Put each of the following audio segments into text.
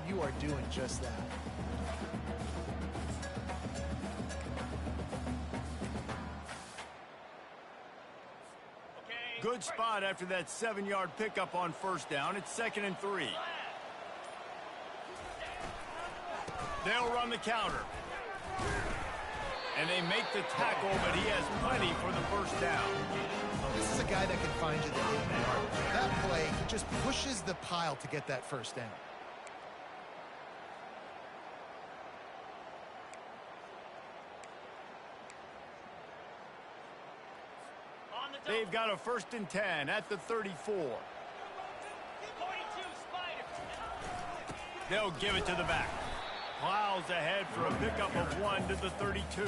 and you are doing just that. Good spot after that 7-yard pickup on first down. It's 2nd and 3. They'll run the counter. And they make the tackle, but he has plenty for the first down. This is a guy that can find you the 8-yard. That play, he just pushes the pile to get that first down. They've got a 1st and 10 at the 34. They'll give it to the back. Plows ahead for a pickup of 1 to the 32.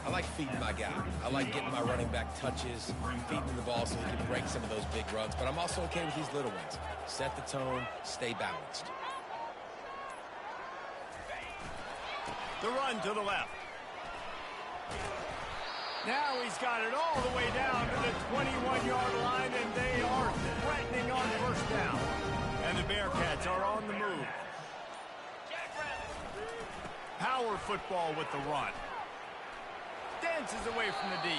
I like feeding my guy. I like getting my running back touches, feeding the ball so he can break some of those big runs. But I'm also okay with these little ones. Set the tone, stay balanced. The run to the left. Now he's got it all the way down to the 21-yard line, and they are threatening on first down. And the Bearcats are on the move. Power football with the run. Dances away from the D.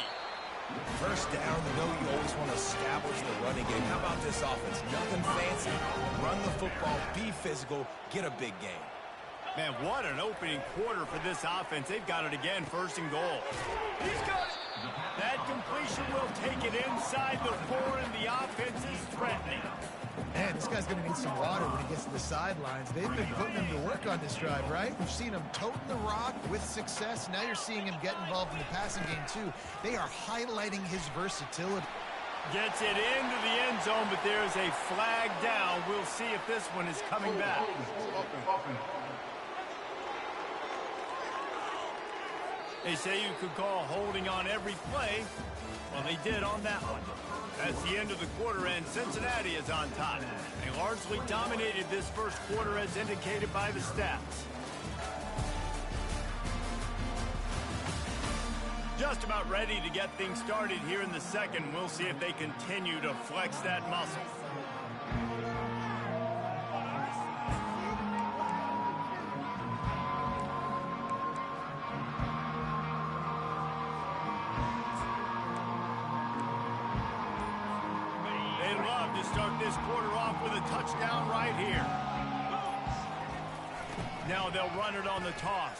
First down, you know you always want to establish the running game. How about this offense? Nothing fancy. Run the football, be physical, get a big game. Man, what an opening quarter for this offense. They've got it again, 1st and goal. He's got it. That completion will take it inside the 4, and the offense is threatening. Man, this guy's going to need some water when he gets to the sidelines. They've been putting him to work on this drive, right? We've seen him toting the rock with success. Now you're seeing him get involved in the passing game, too. They are highlighting his versatility. Gets it into the end zone, but there's a flag down. We'll see if this one is coming back. They say you could call holding on every play. Well, they did on that one. That's the end of the quarter, and Cincinnati is on top. They largely dominated this first quarter as indicated by the stats. Just about ready to get things started here in the second. We'll see if they continue to flex that muscle. Start this quarter off with a touchdown right here. Now they'll run it on the toss.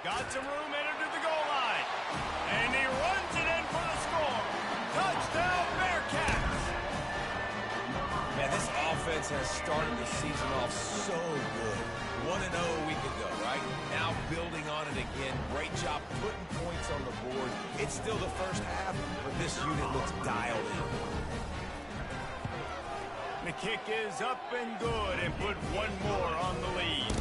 Got some room, entered to the goal line. And he runs it in for the score. Touchdown, Bearcats! Man, this offense has started the season off so good. 1-0 a week ago, right? Now building on it again. Great job putting points on the board. It's still the first half, but this unit looks dialed in. The kick is up and good, and put one more on the lead.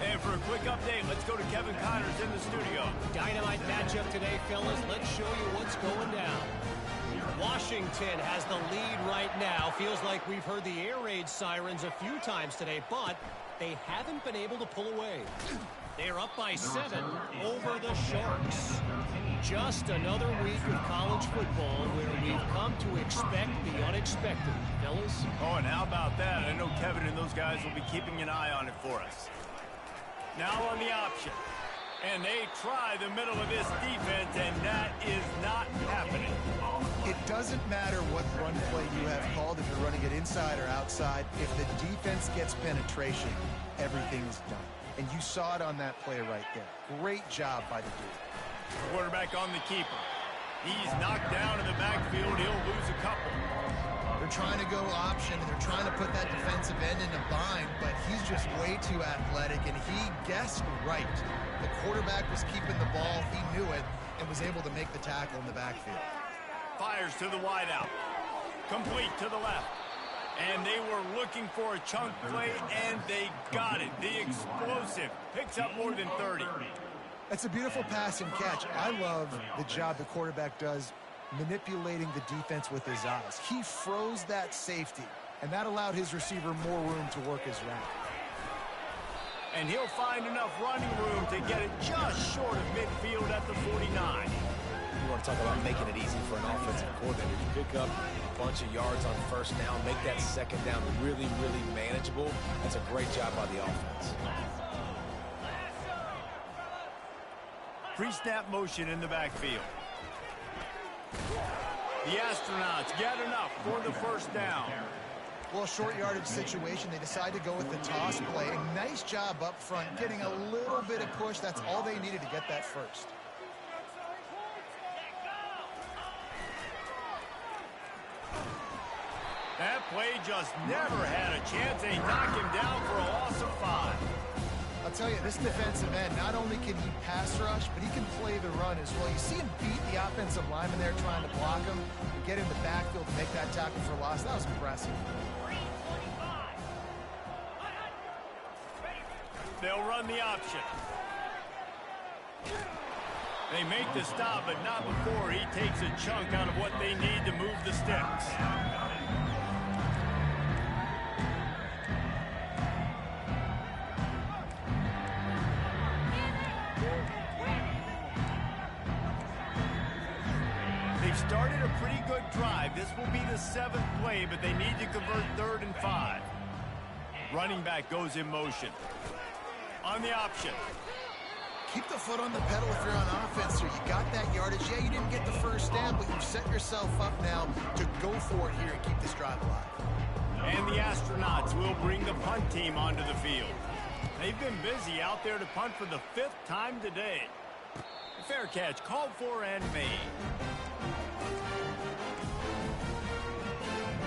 And for a quick update, let's go to Kevin Connors in the studio. Dynamite matchup today, fellas. Let's show you what's going down. Washington has the lead right now. Feels like we've heard the air raid sirens a few times today, but they haven't been able to pull away. They're up by 7 over the Sharks. Just another week of college football where we've come to expect the unexpected, fellas. Oh, and how about that? I know Kevin and those guys will be keeping an eye on it for us. Now on the option. And they try the middle of this defense, and that is not happening. It doesn't matter what run play you have called, if you're running it inside or outside. If the defense gets penetration, everything is done. And you saw it on that play right there. Great job by the dude. Quarterback on the keeper. He's knocked down in the backfield. He'll lose a couple. They're trying to go option, and they're trying to put that defensive end in a bind, but he's just way too athletic, and he guessed right. The quarterback was keeping the ball. He knew it and was able to make the tackle in the backfield. Fires to the wideout. Complete to the left. And they were looking for a chunk play, and they got it. The explosive picks up more than 30. That's a beautiful pass and catch. I love the job the quarterback does manipulating the defense with his eyes. He froze that safety, and that allowed his receiver more room to work his route. And he'll find enough running room to get it just short of midfield at the 49. want to talk about making it easy for an offensive coordinator. You pick up a bunch of yards on first down, make that second down really, really manageable. That's a great job by the offense. Pre-snap motion in the backfield. The Astronauts get enough for the first down. Well, short yardage situation, they decide to go with the toss play. A nice job up front, getting a little bit of push. That's all they needed to get that first. That play just never had a chance. They knock him down for a loss of 5. I'll tell you, this defensive end, not only can he pass rush, but he can play the run as well. You see him beat the offensive lineman there trying to block him, and get in the backfield to make that tackle for loss. That was impressive. They'll run the option. They make the stop, but not before he takes a chunk out of what they need to move the sticks. They've started a pretty good drive. This will be the 7th play, but they need to convert 3rd and 5. Running back goes in motion. On the option. Keep the foot on the pedal if you're on offense here. You got that yardage. Yeah, you didn't get the first down, but you've set yourself up now to go for it here and keep this drive alive. And the Astronauts will bring the punt team onto the field. They've been busy out there to punt for the 5th time today. Fair catch called for and made.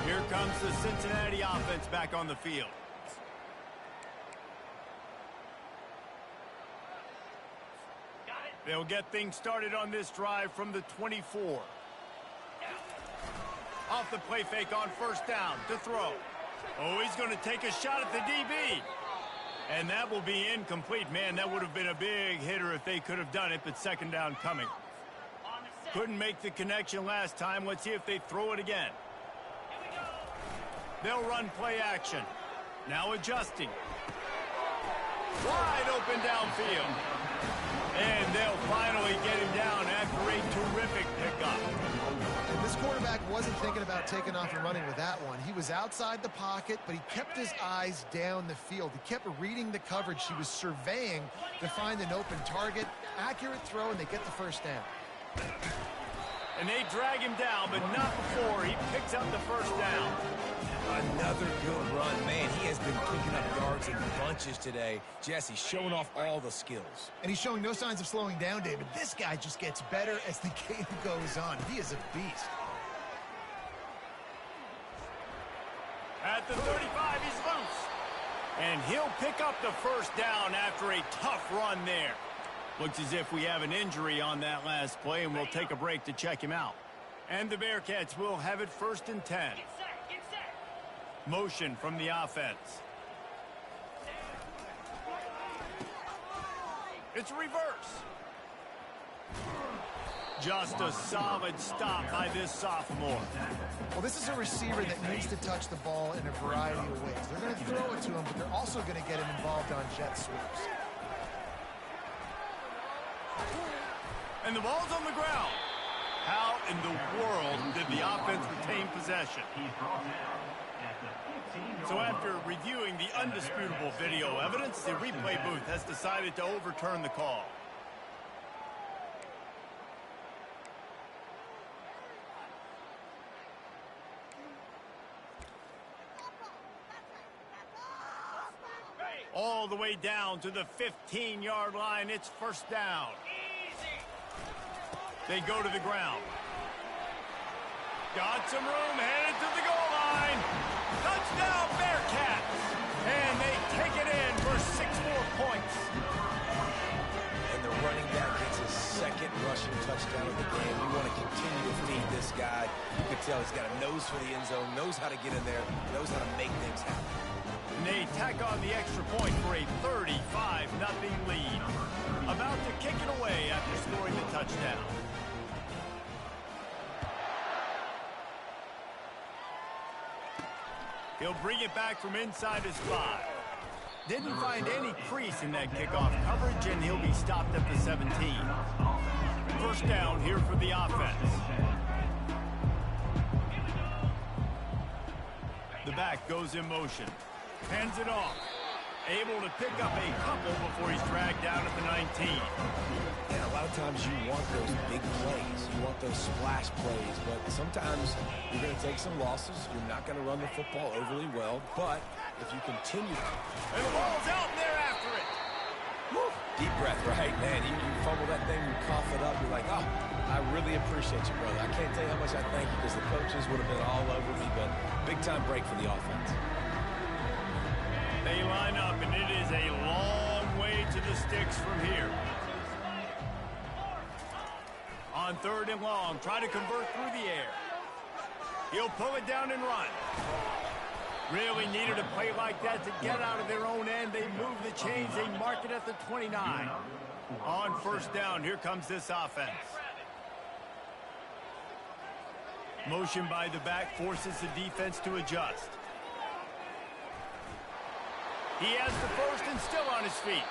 Here comes the Cincinnati offense back on the field. They'll get things started on this drive from the 24. Off the play fake on first down to throw. Oh, he's going to take a shot at the DB. And that will be incomplete. Man, that would have been a big hitter if they could have done it, but second down coming. Couldn't make the connection last time. Let's see if they throw it again. They'll run play action. Now adjusting. Wide open downfield. And they'll finally get him down after a terrific pickup. And this quarterback wasn't thinking about taking off and running with that one. He was outside the pocket, but he kept his eyes down the field. He kept reading the coverage. He was surveying to find an open target. Accurate throw, and they get the first down. And they drag him down, but not before he picks up the first down. Another good run. Man, he has been picking up yards in bunches today. Jesse showing off all the skills. And he's showing no signs of slowing down, David. This guy just gets better as the game goes on. He is a beast. At the 35, he's loose. And he'll pick up the first down after a tough run there. Looks as if we have an injury on that last play, and we'll take a break to check him out. And the Bearcats will have it 1st and 10. Motion from the offense. It's reverse. Just a solid stop by this sophomore. Well, this is a receiver that needs to touch the ball in a variety of ways. They're going to throw it to him, but they're also going to get him involved on jet sweeps. And the ball's on the ground. How in the world did the offense retain possession? So after reviewing the undisputable video evidence, the replay booth has decided to overturn the call. All the way down to the 15-yard line. It's first down. They go to the ground. Got some room, headed to the goal line. Touchdown, Bearcats. And they take it in for 6 more points. And the running back gets his 2nd rushing touchdown of the game. We want to continue to feed this guy. You can tell he's got a nose for the end zone, knows how to get in there, knows how to make things happen. And they tack on the extra point for a 35-0 lead. About to kick it away after scoring the touchdown. He'll bring it back from inside his 5. Didn't find any crease in that kickoff coverage, and he'll be stopped at the 17. First down here for the offense. The back goes in motion. Hands it off. Able to pick up a couple before he's dragged down at the 19. And a lot of times you want those big plays. You want those splash plays. But sometimes you're going to take some losses. You're not going to run the football overly well. But if you continue... And the ball's out there after it. Woo. Deep breath, right? Man, you fumble that thing, you cough it up. You're like, oh, I really appreciate you, brother. I can't tell you how much I thank you because the coaches would have been all over me. But big-time break for the offense. They line up, and it is a long way to the sticks from here. On 3rd and long, try to convert through the air. He'll pull it down and run. Really needed a play like that to get out of their own end. They move the chains. They mark it at the 29. On 1st down, here comes this offense. Motion by the back forces the defense to adjust. He has the first and still on his feet.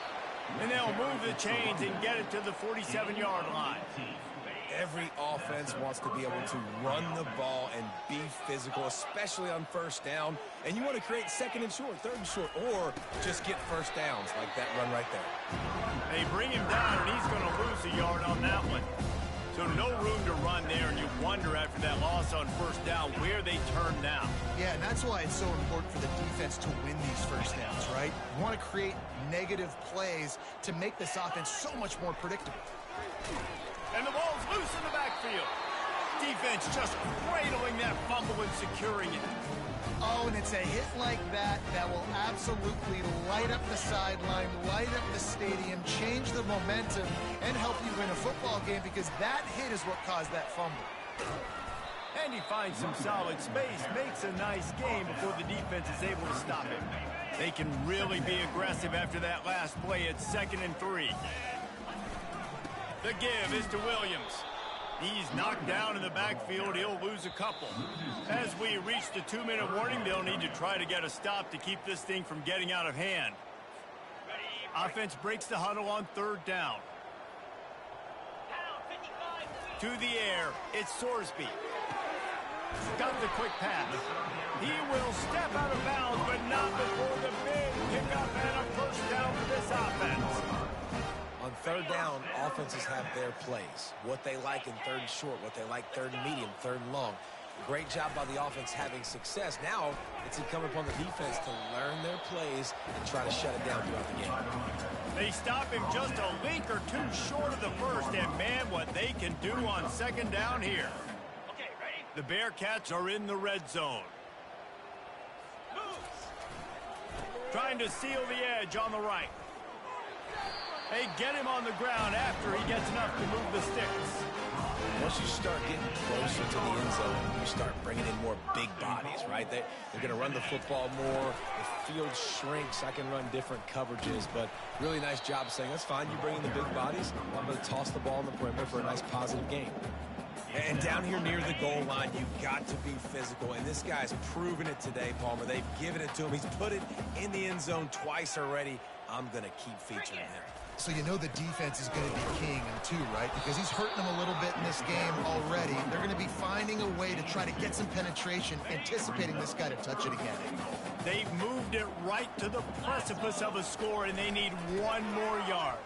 And they'll move the chains and get it to the 47-yard line. Every offense wants to be able to run the ball and be physical, especially on 1st down. And you want to create 2nd and short, 3rd and short, or just get 1st downs like that run right there. They bring him down, and he's going to lose a yard on that one. So no room to run there, and you wonder after that loss on 1st down where they turn now. Yeah, and that's why it's so important for the defense to win these 1st downs, right? You want to create negative plays to make this offense so much more predictable. And the ball's loose in the backfield. Defense just cradling that fumble and securing it. Oh, and it's a hit like that that will absolutely light up the sideline, light up the stadium, change the momentum, and help you win a football game because that hit is what caused that fumble. And he finds some solid space, makes a nice game before the defense is able to stop him. They can really be aggressive after that last play at 2nd and 3. The give is to Williams. He's knocked down in the backfield. He'll lose a couple. As we reach the 2-minute warning, they'll need to try to get a stop to keep this thing from getting out of hand. Offense breaks the huddle on 3rd down. To the air, it's Sorsby. Got the quick pass. He will step out of bounds, but not before the big pickup and a 1st down for this offense. On 3rd down, offenses have their plays. What they like in 3rd and short, what they like 3rd and medium, 3rd and long. Great job by the offense having success. Now it's incumbent upon the defense to learn their plays and try to shut it down throughout the game. They stop him just a link or two short of the 1st, and man, what they can do on 2nd down here. Okay, ready? The Bearcats are in the red zone. Trying to seal the edge on the right. They get him on the ground after he gets enough to move the sticks. Once you start getting closer to the end zone, you start bringing in more big bodies, right? They're going to run the football more. The field shrinks. I can run different coverages, but really nice job saying, that's fine. You bring in the big bodies. I'm going to toss the ball in the perimeter for a nice positive game. And down here near the goal line, you've got to be physical. And this guy's proven it today, Palmer. They've given it to him. He's put it in the end zone twice already. I'm going to keep featuring him. So you know the defense is going to be keying him too, right? Because he's hurting them a little bit in this game already. They're going to be finding a way to try to get some penetration, anticipating this guy to touch it again. They've moved it right to the precipice of a score, and they need 1 more yard.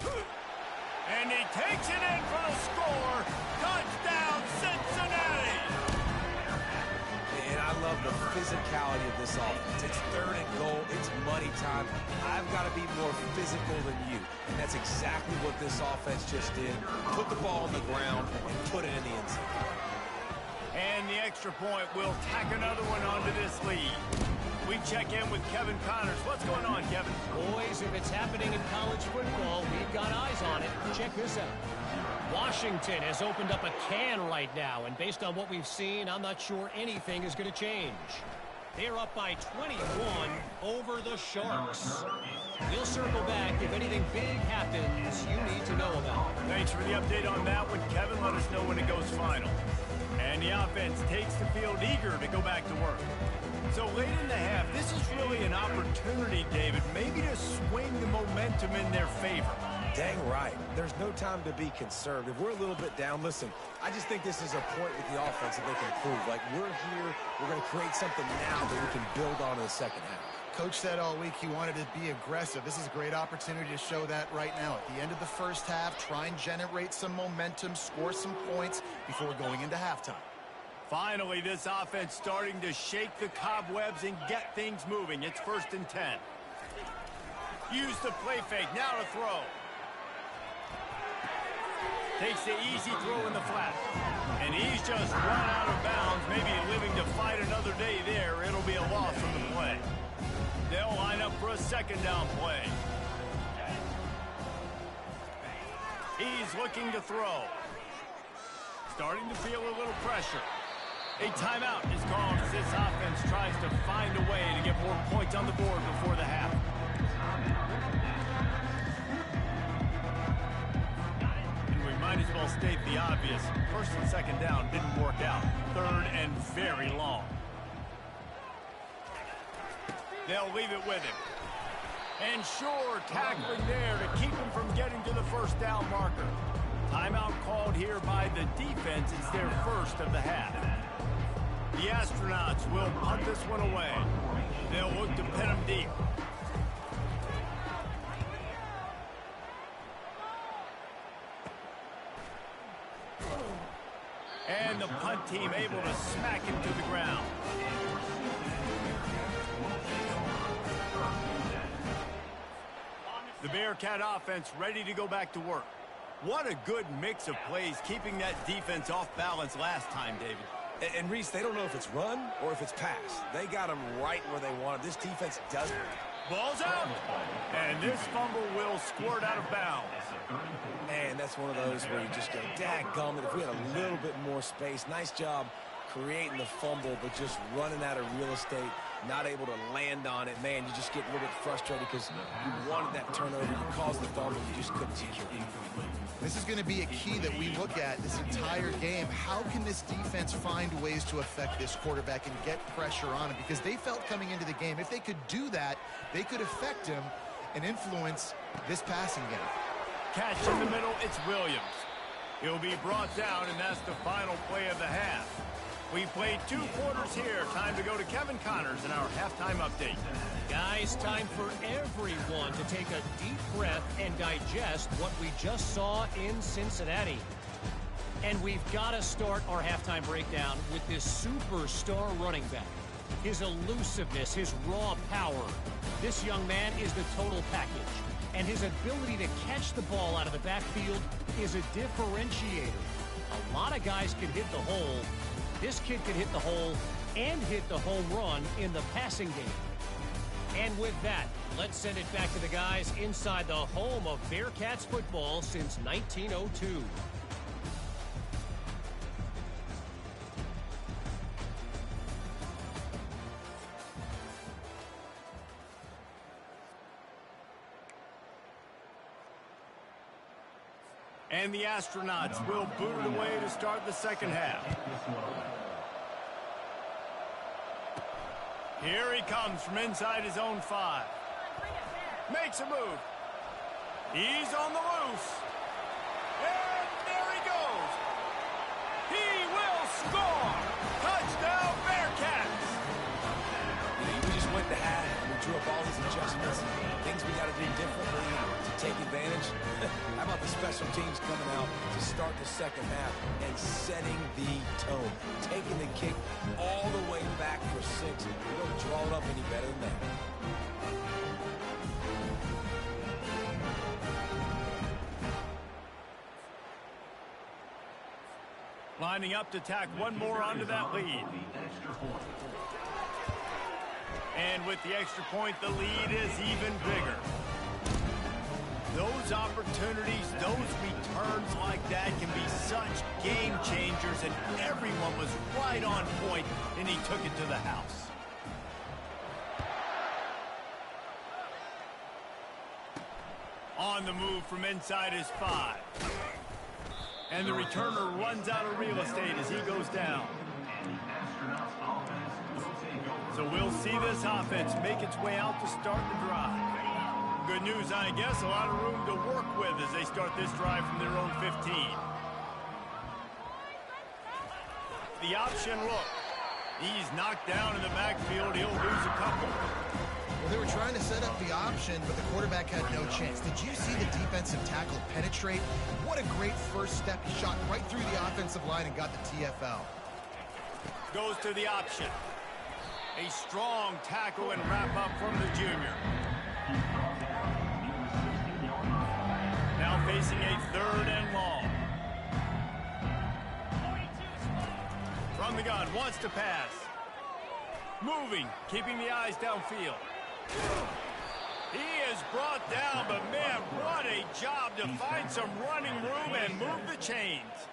And he takes it in for the score. Touchdown, Cincinnati! And I love the physicality of this offense. It's 3rd and goal. It's money time. I've got to be more physical than you. And that's exactly what this offense just did. Put the ball on the ground and put it in the end zone. And the extra point will tack another one onto this lead. We check in with Kevin Connors. What's going on, Kevin? Boys, if it's happening in college football, we've got eyes on it. Check this out. Washington has opened up a can right now, and based on what we've seen, I'm not sure anything is going to change. They're up by 21 over the Sharks. We'll circle back if anything big happens you need to know about. Thanks for the update on that one, Kevin. Let us know when it goes final. And the offense takes the field eager to go back to work. So late in the half, this is really an opportunity, David, maybe to swing the momentum in their favor. Dang right. There's no time to be conservative. We're a little bit down. Listen, I just think this is a point with the offense that they can prove. Like, we're here, we're going to create something now that we can build on in the second half. Coach said all week he wanted to be aggressive. This is a great opportunity to show that right now. At the end of the first half, try and generate some momentum, score some points before going into halftime. Finally, this offense starting to shake the cobwebs and get things moving. It's 1st and 10. Use the play fake. Now to throw. Takes the easy throw in the flat. And he's just run out of bounds, maybe living to fight another day there. It'll be a loss on the play. They'll line up for a 2nd down play. He's looking to throw. Starting to feel a little pressure. A timeout is called as this offense tries to find a way to get more points on the board before the half. And we might as well state the obvious. 1st and 2nd down didn't work out. 3rd and very long. They'll leave it with him. And sure, tackling there to keep him from getting to the 1st down marker. Timeout called here by the defense. It's their 1st of the half. The Astronauts will punt this one away. They'll look to pin him deep. And the punt team able to smack him to the ground. The Bearcat offense ready to go back to work. What a good mix of plays, keeping that defense off balance last time, David. And Reese, they don't know if it's run or if it's pass. They got them right where they want it. This defense doesn't. Ball's out. And this fumble will squirt out of bounds. Man, that's one of those where you just go, dadgummit, if we had a little bit more space. Nice job creating the fumble, but just running out of real estate, not able to land on it. Man, you just get a little bit frustrated because you wanted that turnover. You caused the fumble. You just couldn't secure it. This is going to be a key that we look at this entire game. How can this defense find ways to affect this quarterback and get pressure on him? Because they felt coming into the game, if they could do that, they could affect him and influence this passing game. Catch in the middle, it's Williams. He'll be brought down, and that's the final play of the half. We played 2 quarters here. Time to go to Kevin Connors in our halftime update. Guys, time for everyone to take a deep breath and digest what we just saw in Cincinnati. And we've got to start our halftime breakdown with this superstar running back. His elusiveness, his raw power. This young man is the total package. And his ability to catch the ball out of the backfield is a differentiator. A lot of guys can hit the hole. This kid can hit the hole and hit the home run in the passing game. And with that, let's send it back to the guys inside the home of Bearcats football since 1902. And the Astronauts will boot it away to start the 2nd half. Here he comes from inside his own 5. Makes a move. He's on the loose. And there he goes. He will score. Touchdown, Bearcats. We just went to half. We drew up all these adjustments. Things we got to do differently to take advantage. How about the special teams coming out to start the 2nd half and setting the tone? Taking the kick all the way back for 6. We don't draw it up any better than that. Lining up to tack one more onto that lead. And with the extra point, the lead is even bigger. Those opportunities, those returns like that can be such game changers, and everyone was right on point, and he took it to the house. On the move from inside his 5. And the returner runs out of real estate as he goes down. So we'll see this offense make its way out to start the drive. good news, I guess. A lot of room to work with as they start this drive from their own 15. The option look. He's knocked down in the backfield. He'll lose a couple. Well, they were trying to set up the option, but the quarterback had no chance. Did you see the defensive tackle penetrate? What a great first step. He shot right through the offensive line and got the TFL. Goes to the option. A strong tackle and wrap up from the junior. Now facing a 3rd and long. From the gun, wants to pass. Moving, keeping the eyes downfield. He is brought down, but man, what a job to find some running room and move the chains.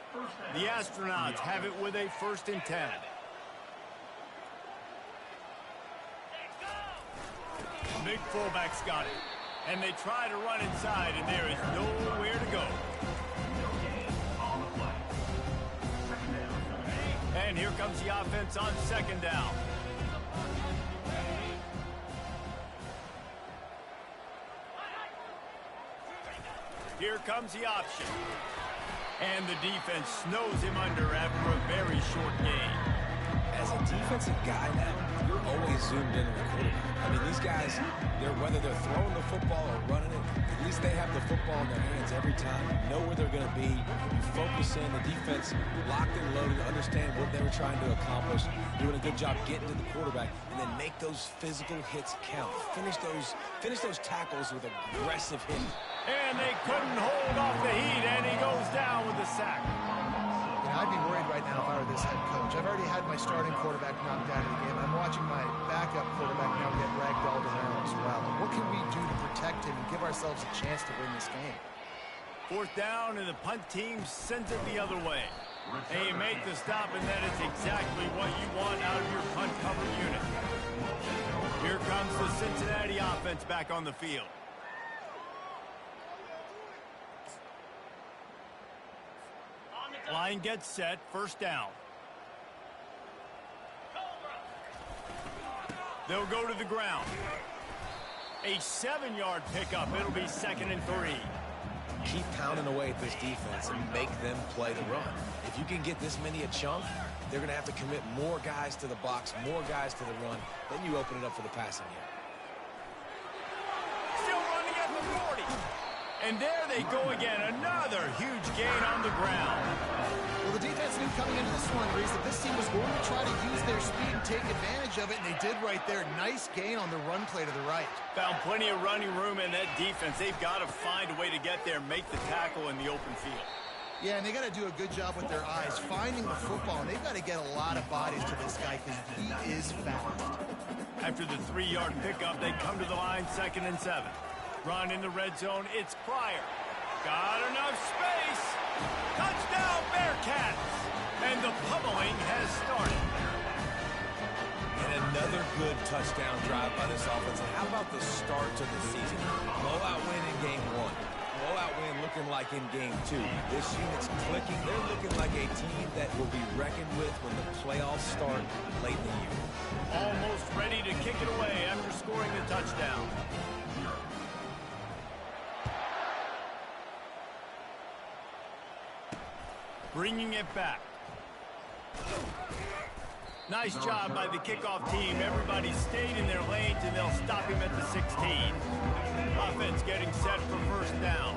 The Astronauts have it with a 1st and 10. Big fullback's got it. And they try to run inside, and there is nowhere to go. And here comes the offense on 2nd down. Here comes the option. And the defense snows him under after a very short gain. As a defensive guy now, you're always zoomed in on the quarterback. I mean, these guys, whether they're throwing the football or running it, at least they have the football in their hands every time. You know where they're going to be. You focus in. The defense locked and loaded, understand what they were trying to accomplish, doing a good job getting to the quarterback, and then make those physical hits count. Finish those tackles with aggressive hitting. And they couldn't hold off the heat, and he goes down with a sack. I'd be worried right now if I were this head coach. I've already had my starting quarterback knocked out of the game. I'm watching my backup quarterback now get ragdolled around as well. What can we do to protect him and give ourselves a chance to win this game? 4th down, and the punt team sends it the other way. And you make the stop, and that is exactly what you want out of your punt cover unit. Here comes the Cincinnati offense back on the field. Line gets set, 1st down. They'll go to the ground. A 7-yard pickup. It'll be 2nd and 3. Keep pounding away at this defense and make them play the run. If you can get this many a chunk, they're going to have to commit more guys to the box, more guys to the run. Then you open it up for the passing game. Still running at the 40. And there they go again. Another huge gain on the ground. Well, the defense knew coming into this one, Reese, that this team was going to try to use their speed and take advantage of it, and they did right there. Nice gain on the run play to the right. Found plenty of running room in that defense. They've got to find a way to get there, make the tackle in the open field. Yeah, and they got to do a good job with their eyes, finding the football, and they've got to get a lot of bodies to this guy because he is fast. After the 3-yard pickup, they come to the line, 2nd and 7. Run in the red zone, it's Pryor. Got enough space. Touchdown, Bearcats. And the pummeling has started. And another good touchdown drive by this offense. And how about the start to the season? Blowout win in game 1. Blowout win looking like in game 2. This unit's clicking. They're looking like a team that will be reckoned with when the playoffs start late in the year. Almost ready to kick it away after scoring the touchdown. Bringing it back. Nice job by the kickoff team. Everybody stayed in their lanes, and they'll stop him at the 16. Offense getting set for 1st down.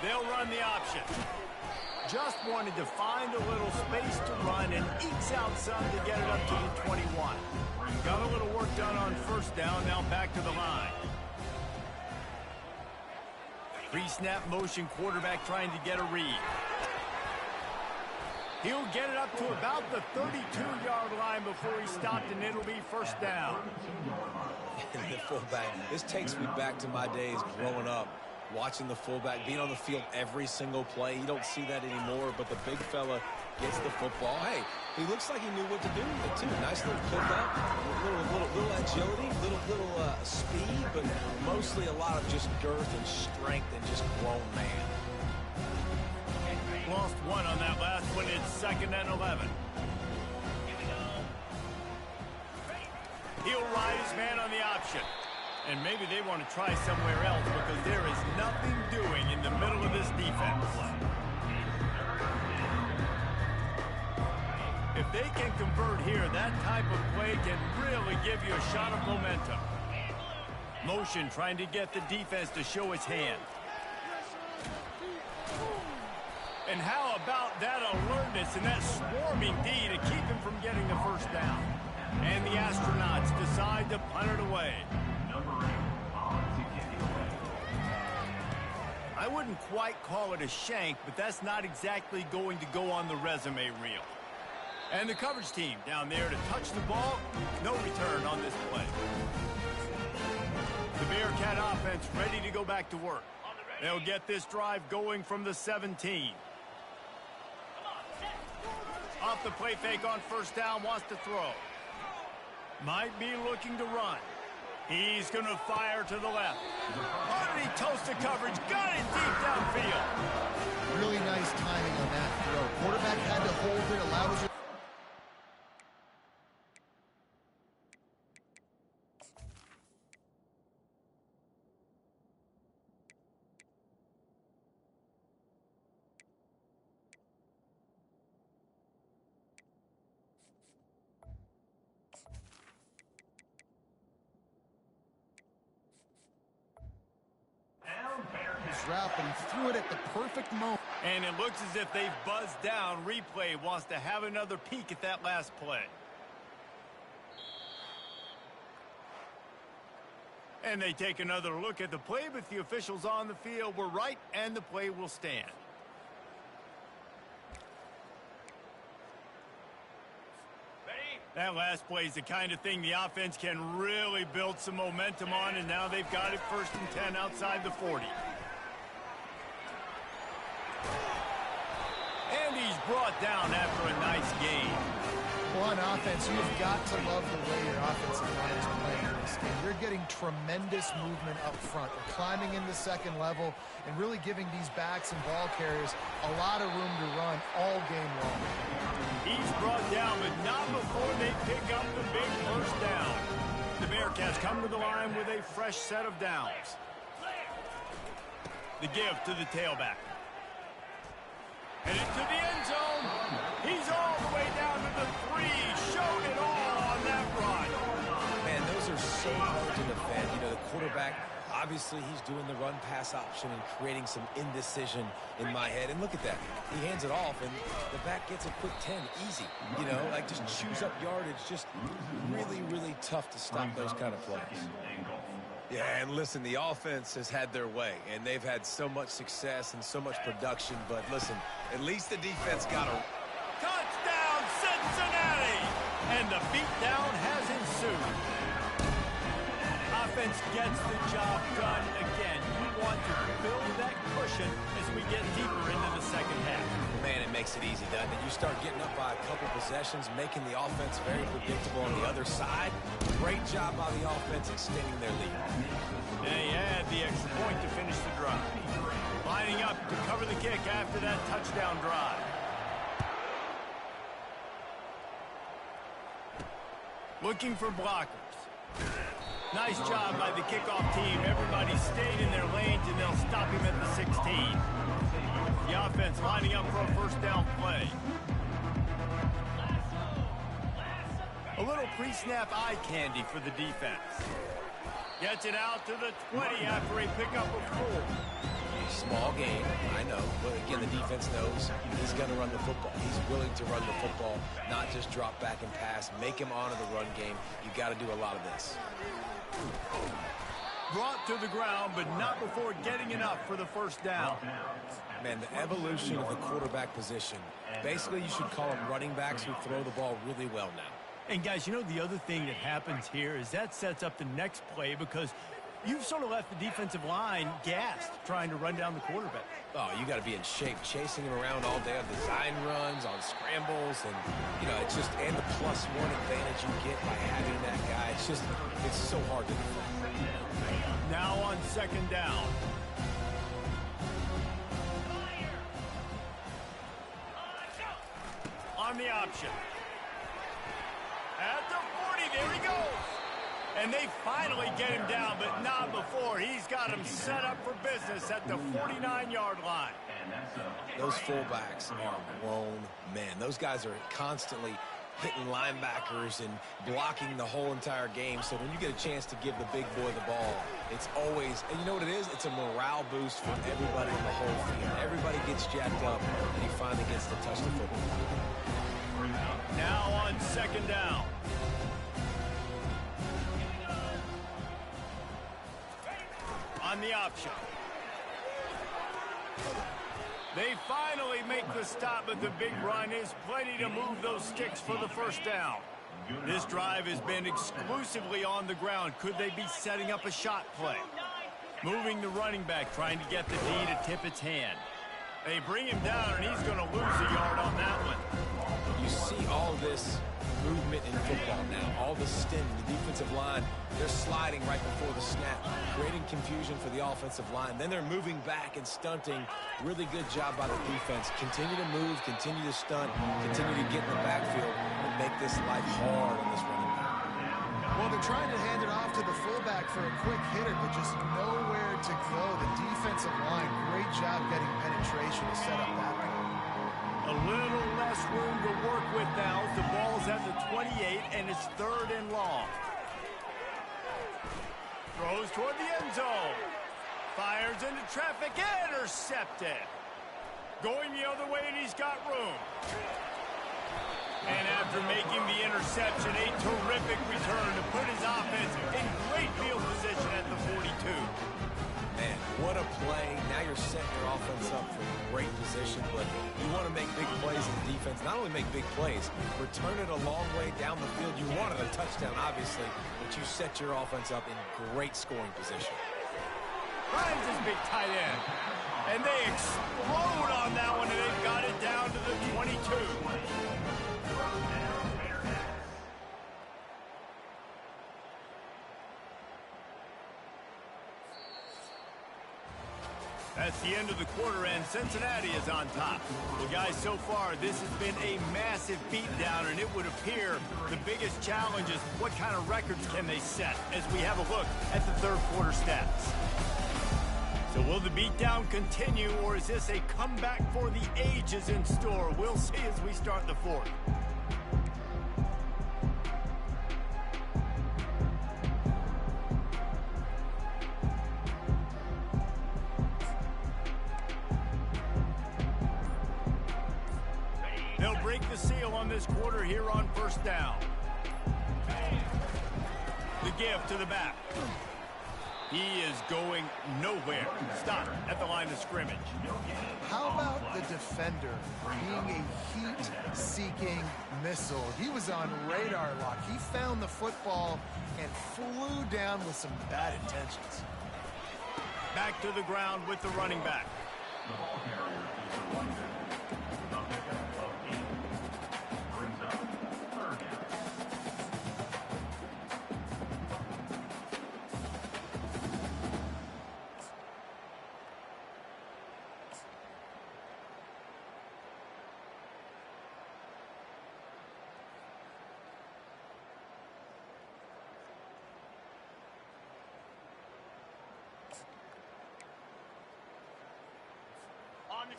They'll run the option. Just wanted to find a little space to run and ekes out some to get it up to the 21. Got a little work done on 1st down, now back to the line. Pre-snap motion, quarterback trying to get a read. He'll get it up to about the 32-yard line before he stopped, and it'll be 1st down. The fullback, this takes me back to my days growing up, watching the fullback being on the field every single play. You don't see that anymore, but the big fella gets the football. Hey, he looks like he knew what to do with it, too. Nice little pickup, little agility, little speed, but mostly a lot of just girth and strength and just grown man. Lost one on that last one. It's 2nd and 11. he'll ride his man on the option. And maybe they want to try somewhere else because there is nothing doing in the middle of this defense. If they can convert here, that type of play can really give you a shot of momentum. Motion trying to get the defense to show its hand. And how about that alertness and that swarming D to keep him from getting the first down? And the Astronauts decide to punt it away. I wouldn't quite call it a shank, but that's not exactly going to go on the resume reel. And the coverage team down there to touch the ball. No return on this play. The Bearcat offense ready to go back to work. They'll get this drive going from the 17. Off the play fake on first down, wants to throw. Might be looking to run. He's going to fire to the left. Underneath toasted coverage, got it deep downfield. Really nice timing on that throw. Quarterback had to hold it, allows it. Route, but he threw it at the perfect moment. And it looks as if they've buzzed down. Replay wants to have another peek at that last play. And they take another look at the play, but the officials on the field were right, and the play will stand. That last play is the kind of thing the offense can really build some momentum on, and now they've got it 1st and 10 outside the 40. And he's brought down after a nice game. Well, on offense, you've got to love the way your offensive line is playing in this game. You're getting tremendous movement up front. They're climbing in the second level and really giving these backs and ball carriers a lot of room to run all game long. He's brought down, but not before they pick up the big first down. The Bearcats come to the line with a fresh set of downs. The give to the tailback. And into the end zone. He's all the way down to the 3. Showed it all on that run. Man, those are so hard to defend. You know, the quarterback, obviously he's doing the run-pass option and creating some indecision in my head. And look at that. He hands it off, and the back gets a quick 10. Easy. You know, like just chews up yardage. Just really, really tough to stop those kind of plays. Yeah, and listen, the offense has had their way, and they've had so much success and so much production. But listen, at least the defense got a touchdown, Cincinnati! And the beatdown has ensued. Offense gets the job done again. You want to build that cushion as we get deeper into the second half. Man, it makes it easy, doesn't it? You start getting up by a couple possessions, making the offense very predictable on the other side. Great job by the offense extending their lead. They had the extra point to finish the drive. Lining up to cover the kick after that touchdown drive. Looking for blockers. Nice job by the kickoff team. Everybody stayed in their lanes, and they'll stop him at the 16. The offense lining up for a first down play. A little pre-snap eye candy for the defense. Gets it out to the 20 after a pickup of 4. Small game, I know, but again, the defense knows he's going to run the football. He's willing to run the football, not just drop back and pass, make him honor the run game. You got to do a lot of this. Brought to the ground, but not before getting enough for the first down. Man, the evolution of the quarterback position. Basically, you should call them running backs who throw the ball really well now. And guys, you know the other thing that happens here is that sets up the next play because you've sort of left the defensive line gassed trying to run down the quarterback. Oh, you got to be in shape, chasing him around all day on design runs, on scrambles, and, you know, it's just, and the +1 advantage you get by having that guy. It's just, it's so hard to defend. Now on second down. On the option. At the 40, there he goes. And they finally get him down, but not before. He's got him set up for business at the 49-yard line. Those fullbacks are grown men. Those guys are constantly hitting linebackers and blocking the whole entire game. So when you get a chance to give the big boy the ball, it's always, and you know what it is? It's a morale boost for everybody in the whole field. Everybody gets jacked up, and he finally gets to touch the football. Now on second down. On the option. They finally make the stop, but the big run is plenty to move those sticks for the first down. This drive has been exclusively on the ground. Could they be setting up a shot play? Moving the running back, trying to get the D to tip its hand. They bring him down, and he's going to lose a yard on that one. You see all this movement in football now. All the stint, the defensive line, they're sliding right before the snap, creating confusion for the offensive line. Then they're moving back and stunting. Really good job by the defense. Continue to move, continue to stunt, continue to get in the backfield and make this life hard on this running back. Well, they're trying to hand it off to the fullback for a quick hitter, but just nowhere to go. The defensive line, great job getting penetration to set up that play. A little less room to work with now. The ball's at the 28, and it's 3rd and long. Throws toward the end zone. Fires into traffic. Intercepted. Going the other way, and he's got room. And after making the interception, a terrific return to put his offense in great field position at the 42. Man, what a play. Now you're setting your offense up for a great position, but you want to make big plays in the defense. Not only make big plays, return it a long way down the field. You wanted a touchdown, obviously, but you set your offense up in great scoring position. Finds his big tight end. And they explode on that one, and they've got it down to the 22. That's the end of the quarter, and Cincinnati is on top. Well, guys, so far, this has been a massive beatdown, and it would appear the biggest challenge is what kind of records can they set as we have a look at the third quarter stats. So will the beatdown continue, or is this a comeback for the ages in store? We'll see as we start the fourth. They'll break the seal on this quarter here on first down. The give to the back. He is going nowhere. Stop at the line of scrimmage. How about the defender being a heat-seeking missile? He was on radar lock. He found the football and flew down with some bad intentions. Back to the ground with the running back.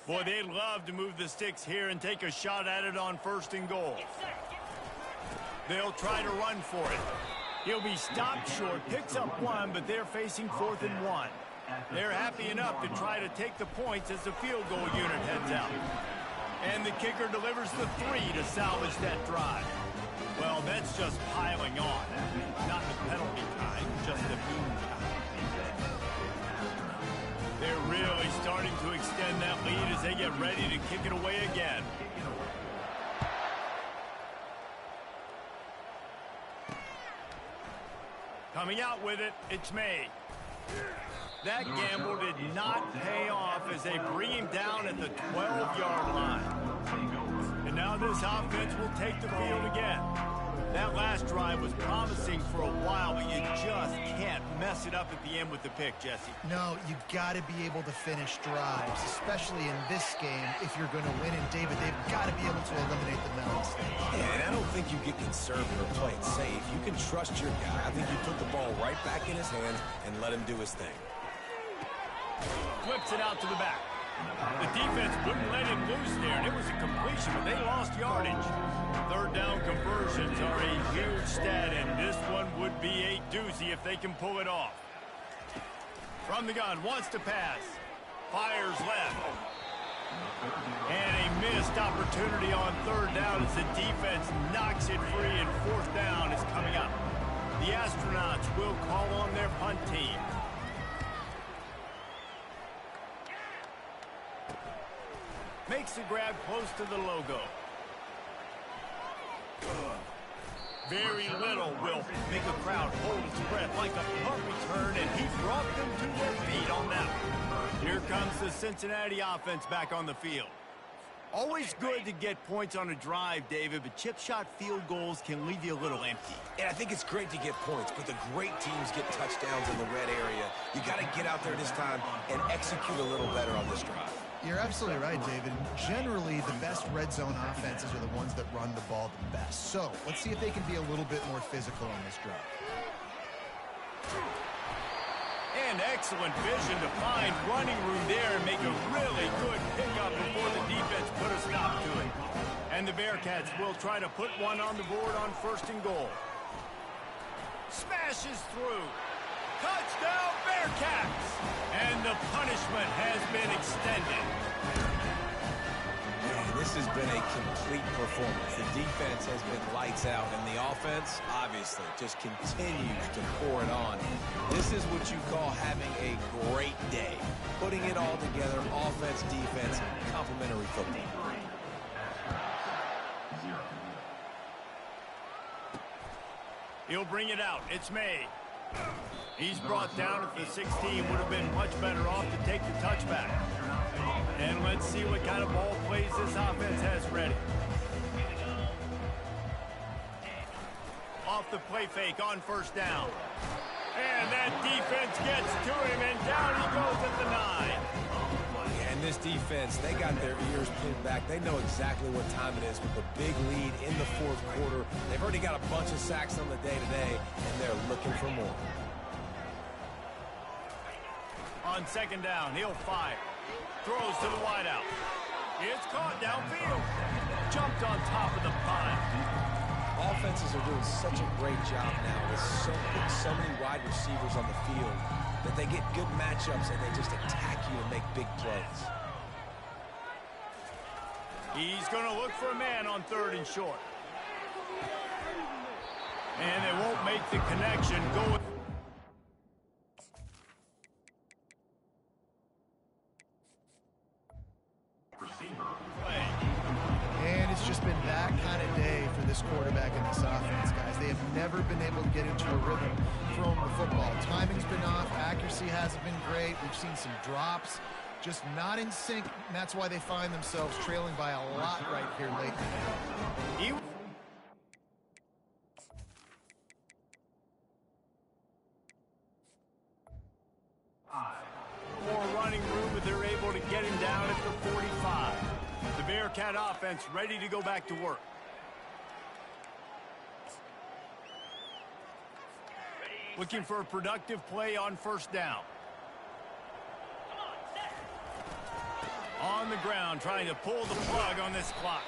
Boy, they'd love to move the sticks here and take a shot at it on 1st and goal. They'll try to run for it. He'll be stopped short, picks up 1, but they're facing 4th and 1. They're happy enough to try to take the points as the field goal unit heads out. And the kicker delivers the 3 to salvage that drive. Well, that's just piling on. Not the penalty time, just the mean time. They're really starting to extend that lead as they get ready to kick it away again. Coming out with it, it's May. That gamble did not pay off as they bring him down at the 12-yard line. And now this offense will take the field again. That last drive was promising for a while, but you just can't mess it up at the end with the pick, Jesse. No, you got to be able to finish drives, especially in this game if you're going to win. And, David, they've got to be able to eliminate the mental mistakes. Yeah, and I don't think think you get conservative or play it safe. You can trust your guy. I think you put the ball right back in his hands and let him do his thing. Flips it out to the back. The defense wouldn't let him loose there, and it was a completion, but they lost yardage. Third down conversions are a huge stat, and this one would be a doozy if they can pull it off. From the gun, wants to pass. Fires left. And a missed opportunity on third down as the defense knocks it free, and fourth down is coming up. The Astronauts will call on their punt team. Makes the grab close to the logo. Very little will make a crowd hold its breath like a punt return, and he brought them to their feet on that one. Here comes the Cincinnati offense back on the field. Always good to get points on a drive, David, but chip shot field goals can leave you a little empty. And I think it's great to get points, but the great teams get touchdowns in the red area. You got to get out there this time and execute a little better on this drive. You're absolutely right, David. Generally, the best red zone offenses are the ones that run the ball the best. So let's see if they can be a little bit more physical on this drive. And excellent vision to find running room there and make a really good pickup before the defense put a stop to it. And the Bearcats will try to put one on the board on first and goal. Smashes through. Touchdown, Bearcats! And the punishment has been extended. Man, this has been a complete performance. The defense has been lights out, and the offense, obviously, just continues to pour it on. This is what you call having a great day. Putting it all together, offense, defense, complementary football. He'll bring it out. It's May. He's brought down at the 16. Would have been much better off to take the touchback. And let's see what kind of ball plays this offense has ready. Off the play fake on first down. And that defense gets to him, and down he goes at the 9. And this defense, they got their ears pinned back. They know exactly what time it is with the big lead in the fourth quarter. They've already got a bunch of sacks on the day today, and they're looking for more. On second down, he'll fire. Throws to the wideout. It's caught downfield. Jumped on top of the pile. Offenses are doing such a great job now with so many wide receivers on the field that they get good matchups and they just attack you and make big plays. He's going to look for a man on third and short. And they won't make the connection. Going. And it's just been that kind of day for this quarterback and this offense, guys. They have never been able to get into a rhythm throwing the football. Timing's been off. Accuracy hasn't been great. We've seen some drops. Just not in sync, and that's why they find themselves trailing by a lot right here lately. More running room, but they're able to get him down at the 45. The Bearcat offense ready to go back to work. Looking for a productive play on first down. On the ground, trying to pull the plug on this clock.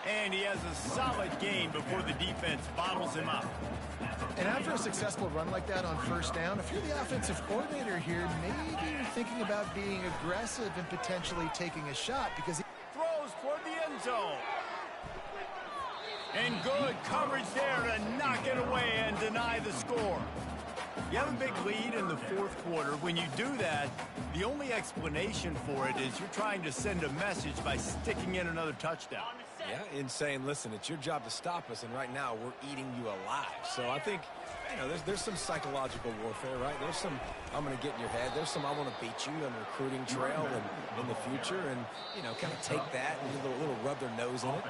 And he has a solid gain before the defense bottles him up. And after a successful run like that on first down, if you're the offensive coordinator here, maybe you're thinking about being aggressive and potentially taking a shot because he throws toward the end zone. And good coverage there to knock it away and deny the score. You have a big lead in the fourth quarter. When you do that, the only explanation for it is you're trying to send a message by sticking in another touchdown. Yeah, in saying, listen, it's your job to stop us, and right now we're eating you alive. So I think, you know, there's some psychological warfare, right? There's some, I'm going to get in your head. There's some, I want to beat you on the recruiting trail and in the future, and, you know, kind of take that and a little rub their nose in it.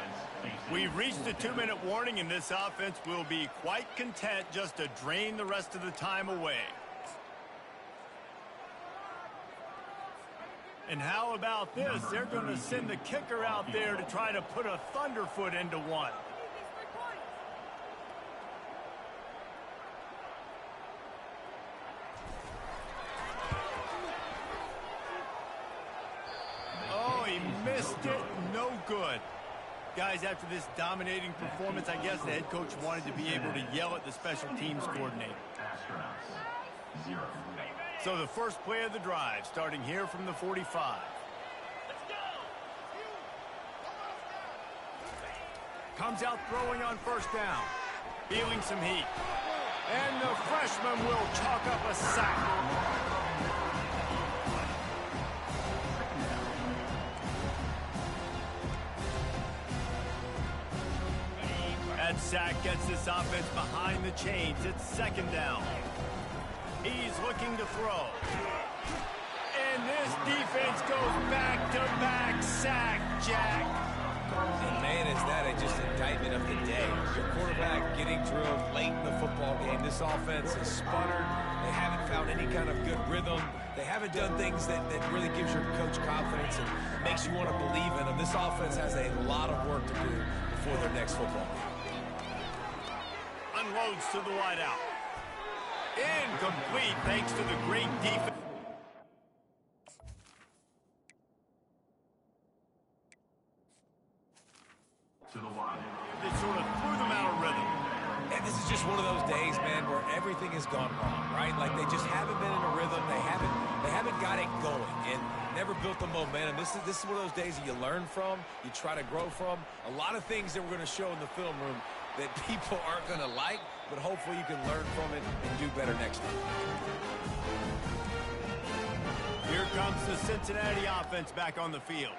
We've reached the 2-minute warning, and this offense will be quite content just to drain the rest of the time away. And how about this? They're going to send the kicker out there to try to put a thunderfoot into one. Guys, after this dominating performance, I guess the head coach wanted to be able to yell at the special teams coordinator. So the first play of the drive, starting here from the 45. Comes out throwing on first down. Feeling some heat. And the freshman will chalk up a sack. That sack gets this offense behind the chains. It's second down. He's looking to throw. And this defense goes back-to-back sack, Jack. And man, is that just an indictment of the day. Your quarterback getting drilled late in the football game. This offense has sputtered. They haven't found any kind of good rhythm. They haven't done things that really gives your coach confidence and makes you want to believe in them. This offense has a lot of work to do before their next football game. Unloads to the wideout. Incomplete thanks to the great defense. They sort of threw them out of rhythm. And this is just one of those days, man, where everything has gone wrong, right? Like they just haven't been in a rhythm. They haven't got it going and never built the momentum. This is one of those days that you learn from, you try to grow from. A lot of things that we're going to show in the film room that people aren't going to like, but hopefully you can learn from it and do better next time. Here comes the Cincinnati offense back on the field.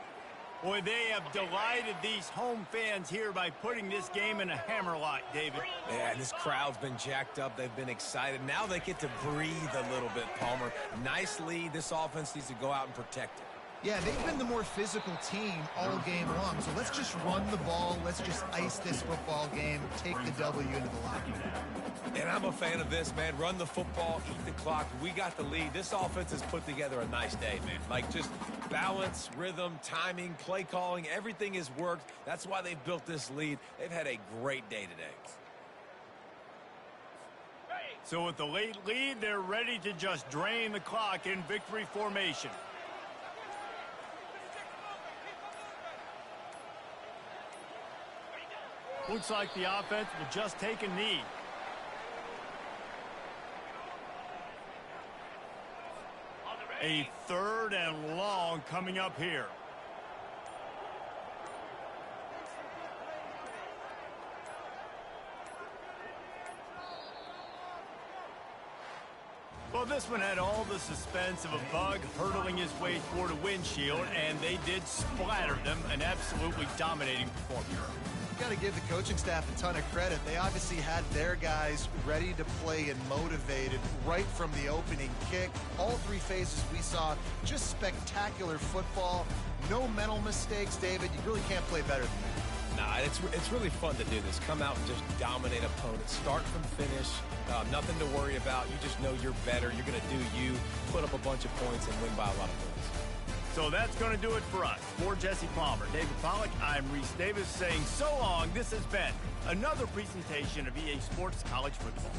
Boy, they have delighted these home fans here by putting this game in a hammerlock, David. Yeah, this crowd's been jacked up. They've been excited. Now they get to breathe a little bit, Palmer. Nice lead. This offense needs to go out and protect it. Yeah, they've been the more physical team all game long. So let's just run the ball. Let's just ice this football game, take the W into the locker room. And I'm a fan of this, man. Run the football, eat the clock. We got the lead. This offense has put together a nice day, man. Like just balance, rhythm, timing, play calling, everything has worked. That's why they've built this lead. They've had a great day today. So with the late lead, they're ready to just drain the clock in victory formation. Looks like the offense will just take a knee. A third and long coming up here. Well, this one had all the suspense of a bug hurtling his way toward a windshield, and they did splatter them. An absolutely dominating performance. Got to give the coaching staff a ton of credit. They obviously had their guys ready to play and motivated right from the opening kick. All three phases we saw, just spectacular football. No mental mistakes, David. You really can't play better than that. Nah, it's really fun to do this. Come out and just dominate opponents. Start from finish. Nothing to worry about. You just know you're better. You're going to do you, put up a bunch of points, and win by a lot of points. So that's going to do it for us. For Jesse Palmer, David Pollack, I'm Reese Davis saying so long. This has been another presentation of EA Sports College Football.